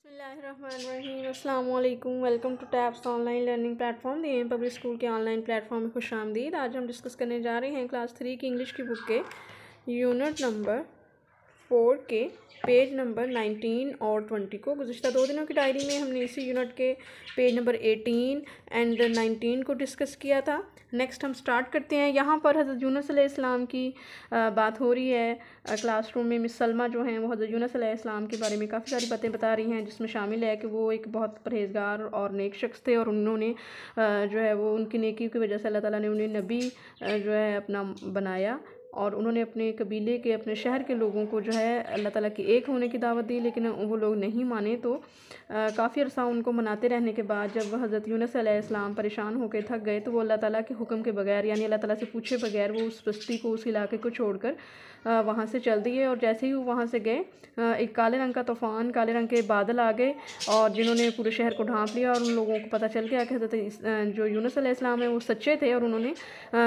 अस्सलामुअलैकुम। Welcome to Tabs online learning platform the M public school के online platform में खुश आमदीद। आज हम डिस्कस करने जा रहे हैं क्लास 3 की इंग्लिश की बुक के यूनिट नंबर 4 के पेज नंबर 19 और 20 को। गुज़िश्ता 2 दिनों की डायरी में हमने इसी यूनिट के पेज नंबर 18 एंड 19 को डिस्कस किया था। नेक्स्ट हम स्टार्ट करते हैं। यहाँ पर हज़रत यूनुस अलैहिस्सलाम की बात हो रही है। क्लासरूम में मिस सलमा जो हैं वो हज़रत यूनुस अलैहिस्सलाम के बारे में काफ़ी सारी बातें बता रही हैं, जिसमें शामिल है कि वो एक बहुत परहेज़गार और नेक शख्स थे और उन्होंने जो है वो उनकी नेकी की वजह से अल्लाह ताला ने उन्हें नबी जो है अपना बनाया और उन्होंने अपने कबीले के अपने शहर के लोगों को जो है अल्लाह ताला की एक होने की दावत दी, लेकिन वो लोग नहीं माने। तो काफ़ी अरसा उनको मनाते रहने के बाद जब हज़रत यूनुस अलैहिस्सलाम परेशान होकर थक गए तो वो अल्लाह ताला के हुक्म के बगैर यानी अल्लाह ताला से पूछे बगैर वो उस बस्ती को उस इलाके को छोड़कर वहाँ से चल दिए। और जैसे ही वो वहाँ से गए एक काले रंग का तूफ़ान, काले रंग के बादल आ गए और जिन्होंने पूरे शहर को ढांप लिया और उन लोगों को पता चल गया कि हज़रत जो यूनुस अलैहिस्सलाम है वो सच्चे थे और उन्होंने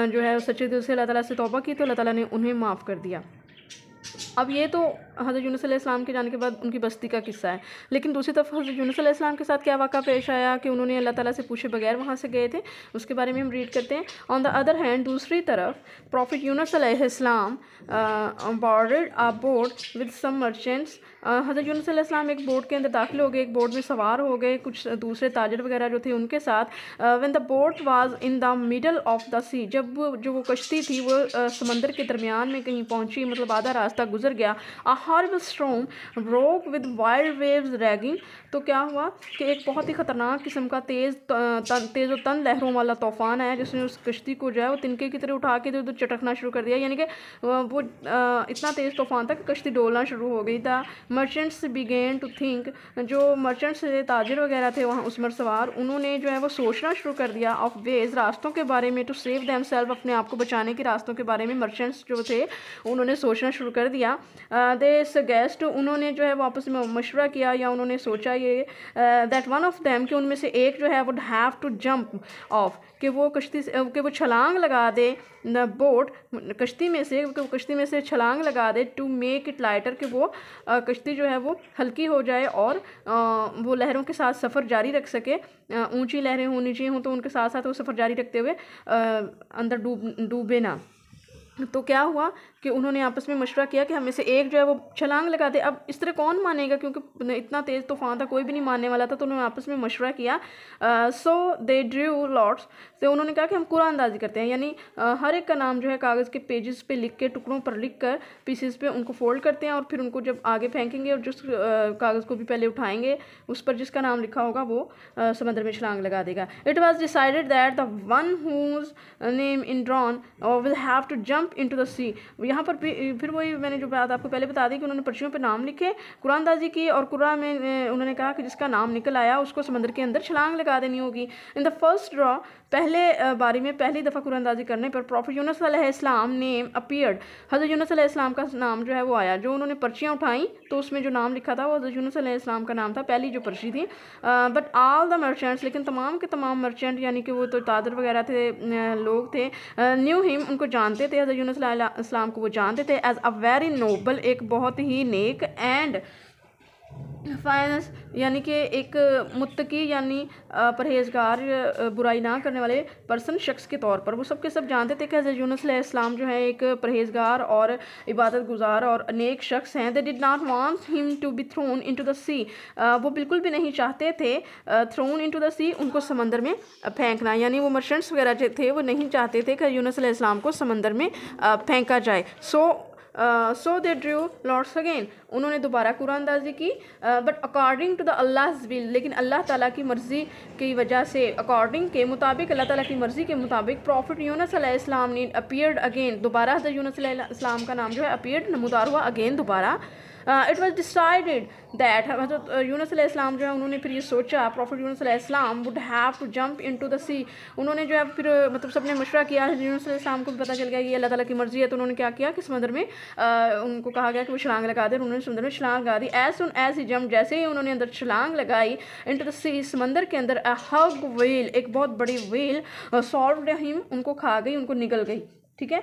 जो है सच्चे दिल से अल्लाह ताला से तौबा की तो अल्लाह ताला ने उन्हें माफ़ कर दिया। अब ये तो हज़रत यूनुस अलैहिस्सलाम के जाने के बाद उनकी बस्ती का किस्सा है, लेकिन दूसरी तरफ हज़रत यूनुस अलैहिस्सलाम के साथ क्या वाक़ा पेश आया कि उन्होंने अल्लाह ताला से पूछे बगैर वहाँ से गए थे, उसके बारे में हम रीड करते हैं। ऑन द अदर हैंड, दूसरी तरफ प्रॉफिट यूनुस अलैहिस्सलाम boarded a boat with some merchants. हज़रत यूनुस अलैहिस्सलाम एक बोट के अंदर दाखिल हो गए, एक बोट में सवार हो गए कुछ दूसरे ताजर वगैरह जो थे उनके साथ। When the boat was in the middle of the sea, जब जो वो कश्ती थी वो समंदर के दरमियान में कहीं पहुंची, मतलब आधा रास्ता गुजर गया। A horrible storm broke with wild waves ragging, तो क्या हुआ कि एक बहुत ही ख़तरनाक किस्म का तेज़ व तंद लहरों वाला तूफ़ान आया जिसने उस कश्ती को जो है वो तिनके की तरह उठा के इधर उधर चटकना शुरू कर दिया। यानी कि वो इतना तेज़ तूफ़ान था कि कश्ती डोलना शुरू हो गई। The merchants began to think, जो मर्चेंट्स ताजिर वगैरह थे वहाँ उसमें सवार, उन्होंने जो है वो सोचना शुरू कर दिया ऑफ वेज, रास्तों के बारे में, टू सेव दैम सेल्फ, अपने आप को बचाने के रास्तों के बारे में मर्चेंट्स जो थे उन्होंने सोचना शुरू कर दिया। दे सजेस्ट, उन्होंने जो है वो आपस में मशवरा किया या उन्होंने सोचा ये दैट वन ऑफ दैम, कि उनमें से एक जो है would have to jump off, कि वो कश्ती से कि वो छलांग लगा दे द बोट, कश्ती में से छलांग लगा दे, टू मेक इट लाइटर, कि वो कश्ती जो है वो हल्की हो जाए और वो लहरों के साथ सफ़र जारी रख सके। ऊंची लहरें होनी चाहिए हों तो उनके साथ साथ वो सफ़र जारी रखते हुए अंदर डूबे ना। तो क्या हुआ कि उन्होंने आपस में मशवरा किया कि हमें से एक जो है वो छलांग लगा दे। अब इस तरह कौन मानेगा, क्योंकि इतना तेज़ तूफ़ान था, कोई भी नहीं मानने वाला था। तो उन्होंने आपस में मशवरा किया। सो दे ड्रू लॉट्स, तो उन्होंने कहा कि हम कुरान अंदाजी करते हैं, यानी हर एक का नाम जो है कागज़ के पेजेस पे लिख के, टुकड़ों पर लिख कर, पीसेस पे उनको फोल्ड करते हैं और फिर उनको जब आगे फेंकेंगे और जिस कागज़ को भी पहले उठाएंगे उस पर जिसका नाम लिखा होगा वो समंदर में छलांग लगा देगा। It was decided that the one whose name in drawn will have to jump into the sea. यहाँ पर फिर वही मैंने जो बात आपको पहले बता दी कि उन्होंने पर्चियों पे नाम लिखे, कुरानदाजी की, और कुरान में उन्होंने कहा कि जिसका नाम निकल आया उसको समंदर के अंदर छलांग लगा देनी होगी। इन द फर्स्ट ड्रॉ, पहले बारी में पहली दफ़ा कुरानदाजी करने पर प्रॉफिट यूनुस अलैहिस्सलाम नेम अपीयर्ड, हज़रत यूनुस अलैहिस्सलाम का नाम जो है वो आया। जो उन्होंने पर्चियाँ उठाई तो उसमें जो नाम लिखा था वो हज़रत यूनुस अलैहिस्सलाम का नाम था, पहली जो पर्ची थी। बट ऑल द मर्चेंट्स, लेकिन तमाम के तमाम मर्चेंट यानी कि वो तो ताजर वगैरह थे, लोग थे, न्यू हिम, उनको जानते थे, हज़रत यूनुस अलैहिस्सलाम को वो जानते थे एज अ वेरी नोबल, एक बहुत ही नेक, एंड फाइनेंस यानी कि एक मुत्तकी यानी परहेजगार, बुराई ना करने वाले पर्सन, शख्स के तौर पर। वो सब के सब जानते थे कि हज़रत यूनुस अलैहिस्सलाम जो है एक परहेजगार और इबादत गुजार और नेक शख्स हैं। They did not want him to be thrown into the sea, वो बिल्कुल भी नहीं चाहते थे थ्रोन इनटू द सी, उनको समंदर में फेंकना, यानी वो मर्चेंट्स वगैरह जो थे वो नहीं चाहते थे कि यूनुस अलैहिस्सलाम को समंदर में फेंका जाए। So they drew lots again, उन्होंने दोबारा कुरानदाजी की। बट अकॉर्डिंग टू द अल्लाह's विल, लेकिन अल्लाह ताला की मर्ज़ी की वजह से, अकॉर्डिंग के मुताबिक, अल्लाह ताला की मर्ज़ी के मुताबिक, प्रॉफिट यूनुस अलैहिस्सलाम ने अपीयर्ड अगेन, दोबारा हज़रत यूनुस अलैहिस्सलाम का नाम जो है अपीयर्ड नमूदार हुआ अगेन दोबारा। इट वॉज डिसाइडेड दैट, हज़रत यूनुस अलैहिस्सलाम जो है उन्होंने फिर ये सोचा, प्रॉफिट यूनुस अलैहिस्सलाम would have to jump into the sea, उन्होंने जो है फिर मतलब सबने मशवरा किया, यूनुस अलैहिस्सलाम को पता चल गया कि अल्लाह ताला की मर्ज़ी है, तो उन्होंने क्या किया कि समंदर में उनको कहा गया कि वो छलांग लगा दे, उन्होंने समंदर में छलांग लगा दी। As soon as he jump, जैसे ही उन्होंने अंदर छलांग लगाई, इनटू द सी, समंदर के अंदर, अ हग व्हेल, एक बहुत बड़ी व्हेल, सॉल्व्ड हिम, उनको खा गई, उनको निगल गई। ठीक है,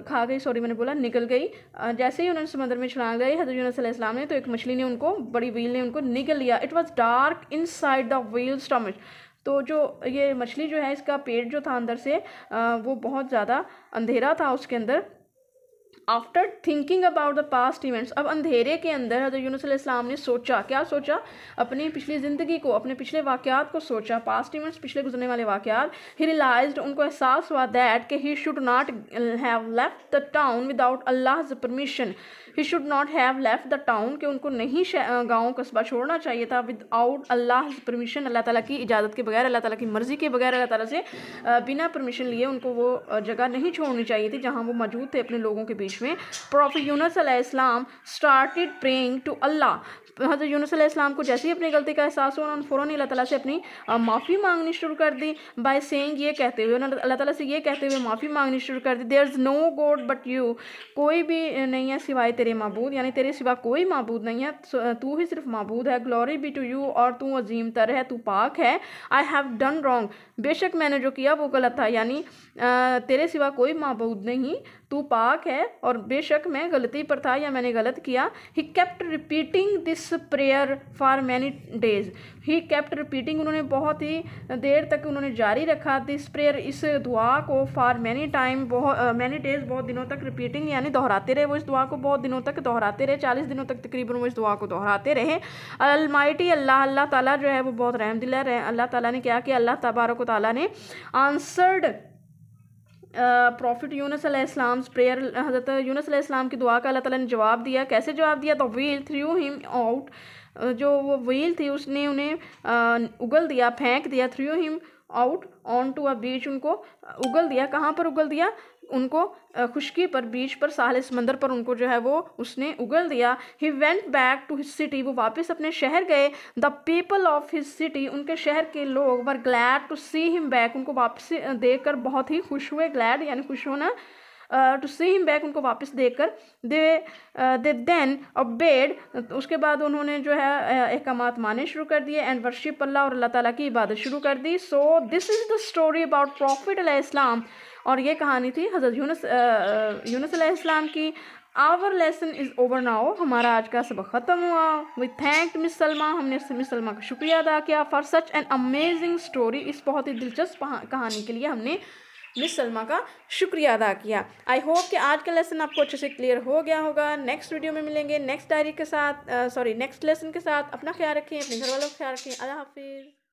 खा गई, सॉरी मैंने बोला निगल गई। जैसे ही उन्होंने समंदर में छलांग लगाई हज़रत यूनुस अलैहिस्सलाम ने, तो एक मछली ने उनको, बड़ी व्हेल ने उनको निगल लिया। It was dark inside the whale stomach. तो जो ये मछली जो है, इसका पेट जो था अंदर से वो बहुत ज़्यादा अंधेरा था उसके अंदर। After thinking about the past events, अब अंधेरे के अंदर हज़रत यूनुस अलैहिस्सलाम ने सोचा, क्या सोचा, अपनी पिछली ज़िंदगी को, अपने पिछले वाक़यात को सोचा, पास्ट इवेंट्स, पिछले गुजरने वाले वाक़यात। ही रियलाइज्ड, उनको एहसास हुआ दैट कि he should not have left the town without अल्लाह's permission. He should not have left the town, कि उनको नहीं गाँव कस्बा छोड़ना चाहिए था विदाउट अल्लाह's परमिशन, अल्लाह ताला की इजाज़त के बगैर, अल्लाह ताला की मर्ज़ी के बगैर, अल्लाह ताला से बिना परमिशन लिए उनको वो जगह नहीं छोड़नी चाहिए थी जहाँ वो मौजूद थे अपने लोगों के बीच में। प्रॉफिट यूनुस अलैहिस्सलाम स्टार्टेड प्रेइंग टू अल्लाह। हज़रत यूनुस अलैहिस्सलाम को जैसे ही अपनी गलती का एहसास हुआ, उन्होंने फ़ौरन अल्लाह ताला से अपनी माफ़ी मांगनी शुरू कर दी। बाय सेइंग, ये कहते हुए, उन्होंने अल्लाह ताला से ये कहते हुए माफ़ी मांगनी शुरू कर दी, there is no God but you, कोई भी नहीं है सिवाय तेरे माबूद, यानी तेरे सिवा कोई माबूद नहीं है, तू ही सिर्फ माबूद है। ग्लोरी बी टू यू, और तू अजीम तर है, तू पाक है। आई हैव डन रॉन्ग, बेशक मैंने जो किया वो गलत था, यानी तेरे सिवा कोई माबूद नहीं, तू पाक है, और बेशक मैं गलती पर था या मैंने गलत किया। He kept repeating this prayer for many days, he kept repeating, उन्होंने बहुत ही देर तक उन्होंने जारी रखा, दिस प्रेयर, इस दुआ को, for many time, many days, बहुत दिनों तक, रिपीटिंग यानी दोहराते रहे वो इस दुआ को, बहुत दिनों तक दोहराते रहे, 40 दिनों तक तकरीबन वो इस दुआ को दोहराते रहे। अलमाइटी अल्लाह, अल्लाह ताला जो है वो बहुत रहमदिल है। अल्लाह ताला ने क्या किया, अल्लाह तबारक व तआला ने आंसर्ड प्रॉफिट यूनुस अलैहिस्सलाम प्रेयर, हज़रत यूनुस अलैहिस्सलाम की दुआ का अल्लाह ताला ने जवाब दिया। कैसे जवाब दिया, the wheel through him out, जो वो व्हील थी उसने उन्हें उगल दिया, फेंक दिया, threw him out onto a beach, उनको उगल दिया, कहाँ पर उगल दिया, उनको खुशकी पर, बीच पर, साहिल समंदर पर उनको जो है वो उसने उगल दिया। He went back to his city, वो वापस अपने शहर गए। The people of his city, उनके शहर के लोग, were glad to see him back, उनको वापस देखकर बहुत ही खुश हुए, ग्लैड यानी खुश होना, टू सी हिम बैक, उनको वापस देखकर। दे देन अबेड, उसके बाद उन्होंने जो है अहकामात माने शुरू कर दिए, एंड वर्शिप अल्लाह, और अल्लाह ताला की इबादत शुरू कर दी। So this is the story about prophet अलैहिस्सलाम, और ये कहानी थी हज़रत यूनुस अलैहिस्सलाम की। Our lesson is over now, हमारा आज का सबक ख़त्म हुआ। वी थैंक्ड मिस सलमा, हमने मिस सलमा का शुक्रिया अदा किया, for such an amazing story, इस बहुत ही दिलचस्प कहानी के लिए हमने मिस सलमा का शुक्रिया अदा किया। आई होप कि आज का लेसन आपको अच्छे से क्लियर हो गया होगा। नेक्स्ट वीडियो में मिलेंगे नेक्स्ट डायरी के साथ, नेक्स्ट लेसन के साथ। अपना ख्याल रखें, अपने घर वालों का ख्याल रखें। अल्लाह हाफिज़।